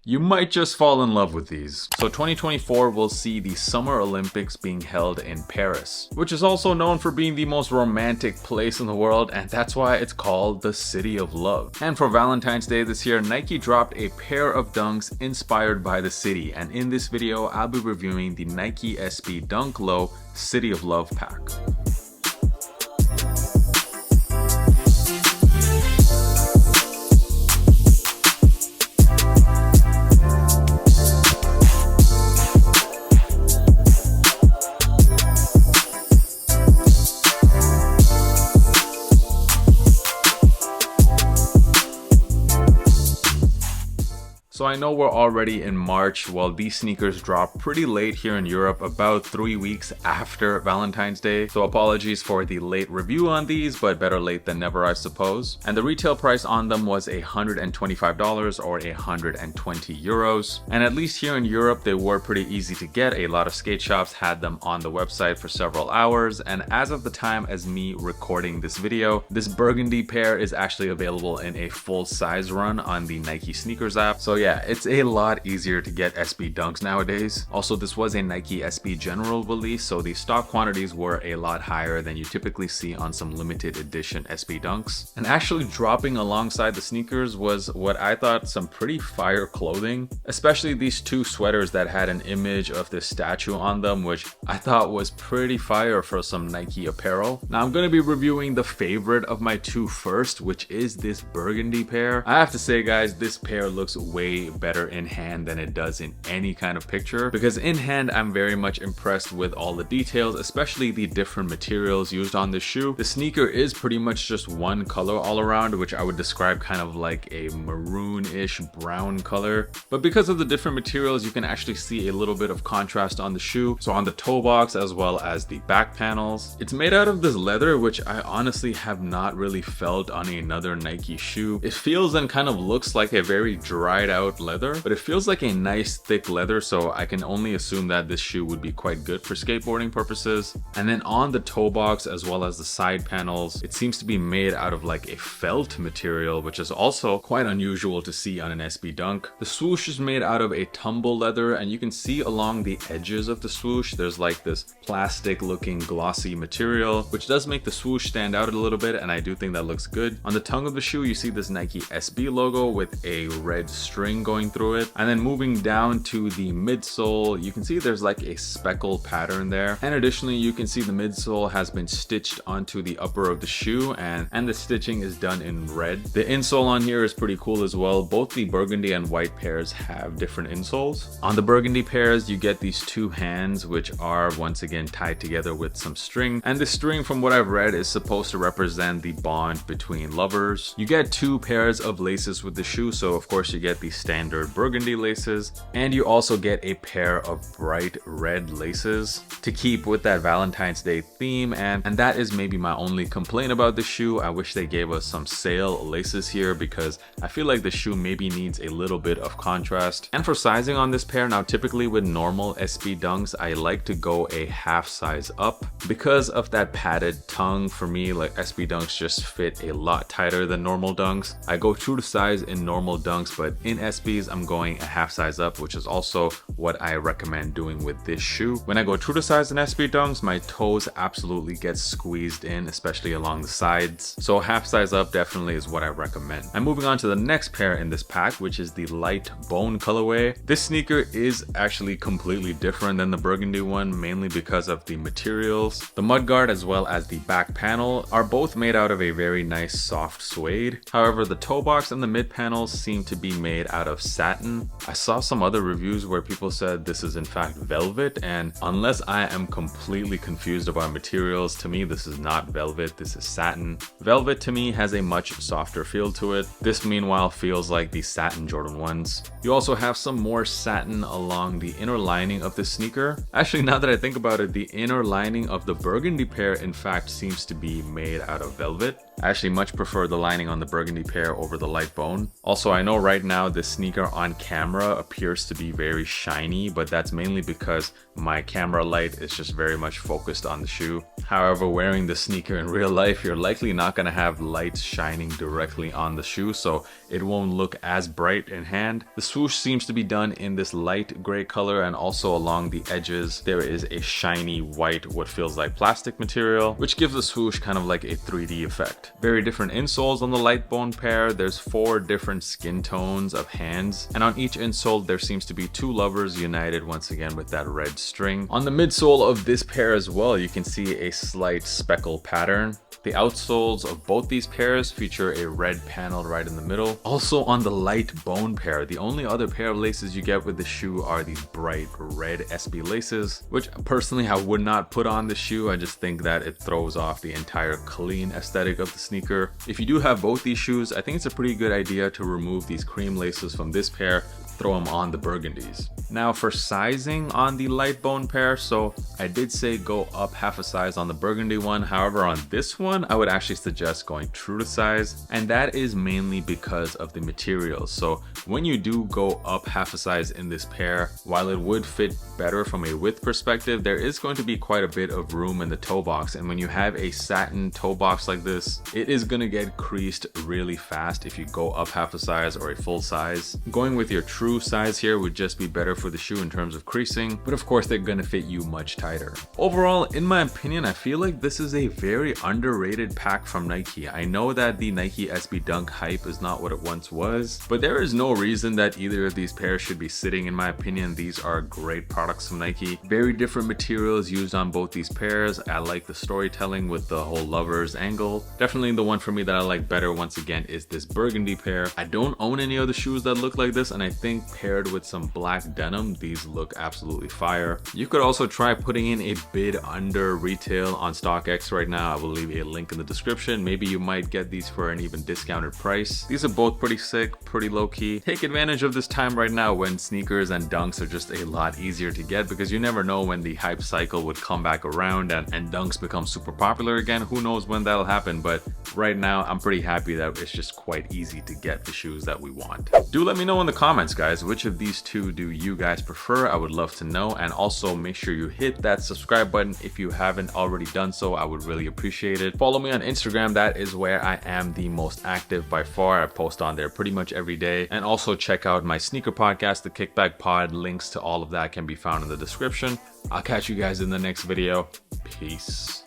You might just fall in love with these. So 2024 will see the Summer Olympics being held in Paris, which is also known for being the most romantic place in the world, and that's why it's called the City of Love. And for Valentine's Day this year, Nike dropped a pair of dunks inspired by the city, and in this video I'll be reviewing the Nike SB Dunk Low City of Love pack. So I know we're already in March. Well, these sneakers dropped pretty late here in Europe, about 3 weeks after Valentine's Day. So apologies for the late review on these, but better late than never, I suppose. And the retail price on them was $125 or 120 euros. And at least here in Europe, they were pretty easy to get. A lot of skate shops had them on the website for several hours. And as of the time as me recording this video, this burgundy pair is actually available in a full size run on the Nike sneakers app. So yeah, it's a lot easier to get SB Dunks nowadays. Also, this was a Nike SB General release, so the stock quantities were a lot higher than you typically see on some limited edition SB Dunks. And actually dropping alongside the sneakers was what I thought some pretty fire clothing, especially these two sweaters that had an image of this statue on them, which I thought was pretty fire for some Nike apparel. Now I'm going to be reviewing the favorite of my two first, which is this burgundy pair. I have to say, guys, this pair looks way better in hand than it does in any kind of picture, because in hand I'm very much impressed with all the details, especially the different materials used on this shoe. The sneaker is pretty much just one color all around, which I would describe kind of like a maroon-ish brown color, but because of the different materials you can actually see a little bit of contrast on the shoe. So on the toe box as well as the back panels, it's made out of this leather, which I honestly have not really felt on another Nike shoe. It feels and kind of looks like a very dried out leather, but it feels like a nice thick leather, so I can only assume that this shoe would be quite good for skateboarding purposes. And then on the toe box as well as the side panels, it seems to be made out of like a felt material, which is also quite unusual to see on an SB Dunk. The swoosh is made out of a tumble leather, and you can see along the edges of the swoosh there's like this plastic looking glossy material, which does make the swoosh stand out a little bit, and I do think that looks good. On the tongue of the shoe you see this Nike SB logo with a red string going through it, and then moving down to the midsole you can see there's like a speckle pattern there, and additionally you can see the midsole has been stitched onto the upper of the shoe, and the stitching is done in red. The insole on here is pretty cool as well. Both the burgundy and white pairs have different insoles. On the burgundy pairs you get these two hands, which are once again tied together with some string, and the string, from what I've read, is supposed to represent the bond between lovers. You get two pairs of laces with the shoe, so of course you get the standard burgundy laces, and you also get a pair of bright red laces to keep with that Valentine's Day theme, and that is maybe my only complaint about the shoe. I wish they gave us some sail laces here, because I feel like the shoe maybe needs a little bit of contrast. And for sizing on this pair, now typically with normal SB Dunks I like to go a half size up because of that padded tongue. For me, like, SB Dunks just fit a lot tighter than normal Dunks. I go true to size in normal Dunks, but in SBs I'm going a half size up, which is also what I recommend doing with this shoe. When I go true to size in SB Dunks, my toes absolutely get squeezed in, especially along the sides, so half size up definitely is what I recommend. I'm moving on to the next pair in this pack, which is the light bone colorway. This sneaker is actually completely different than the burgundy one, mainly because of the materials. The mudguard as well as the back panel are both made out of a very nice soft suede. However, the toe box and the mid panels seem to be made out of satin. I saw some other reviews where people said this is in fact velvet, and unless I am completely confused about materials, to me this is not velvet, this is satin. Velvet to me has a much softer feel to it. This meanwhile feels like the satin Jordan 1s. You also have some more satin along the inner lining of the sneaker. Actually, now that I think about it, the inner lining of the burgundy pair in fact seems to be made out of velvet. I actually much prefer the lining on the Burgundy pair over the light bone. Also, I know right now this sneaker on camera appears to be very shiny, but that's mainly because my camera light is just very much focused on the shoe. However, wearing the sneaker in real life, you're likely not going to have lights shining directly on the shoe, so it won't look as bright in hand. The swoosh seems to be done in this light gray color, and also along the edges there is a shiny white, what feels like plastic material, which gives the swoosh kind of like a 3D effect. Very different insoles on the light bone pair. There's 4 different skin tones of hands, and on each insole there seems to be 2 lovers united once again with that red string. On the midsole of this pair as well, you can see a slight speckle pattern. The outsoles of both these pairs feature a red panel right in the middle. Also on the light bone pair, the only other pair of laces you get with the shoe are these bright red SB laces, which personally I would not put on the shoe. I just think that it throws off the entire clean aesthetic of the sneaker. If you do have both these shoes, I think it's a pretty good idea to remove these cream laces from this pair, throw them on the burgundies. Now for sizing on the light bone pair, so I did say go up half a size on the burgundy one. However, on this one, I would actually suggest going true to size, and that is mainly because of the materials. So when you do go up half a size in this pair, while it would fit better from a width perspective, there is going to be quite a bit of room in the toe box, and when you have a satin toe box like this, it is going to get creased really fast if you go up half a size or a full size. Going with your true size here would just be better for the shoe in terms of creasing, but of course they're going to fit you much tighter. Overall, in my opinion, I feel like this is a very underrated pack from Nike. I know that the Nike SB Dunk hype is not what it once was, but there is no reason that either of these pairs should be sitting in my opinion. These are great products from Nike. Very different materials used on both these pairs. I like the storytelling with the whole lovers angle. Definitely the one for me that I like better once again is this burgundy pair. I don't own any other shoes that look like this, and I think paired with some black denim, these look absolutely fire. You could also try putting in a bid under retail on StockX right now. I will leave a link in the description. Maybe you might get these for an even discounted price. These are both pretty sick, pretty low-key. Take advantage of this time right now when sneakers and dunks are just a lot easier to get, because you never know when the hype cycle would come back around and dunks become super popular again. Who knows when that'll happen, but right now I'm pretty happy that it's just quite easy to get the shoes that we want. Do let me know in the comments, guys, which of these two do you guys prefer? I would love to know. And also make sure you hit that subscribe button if you haven't already done so. I would really appreciate it. Follow me on Instagram. That is where I am the most active by far. I post on there pretty much every day. And also check out my sneaker podcast, the Kickback Pod. Links to all of that can be found in the description. I'll catch you guys in the next video. Peace.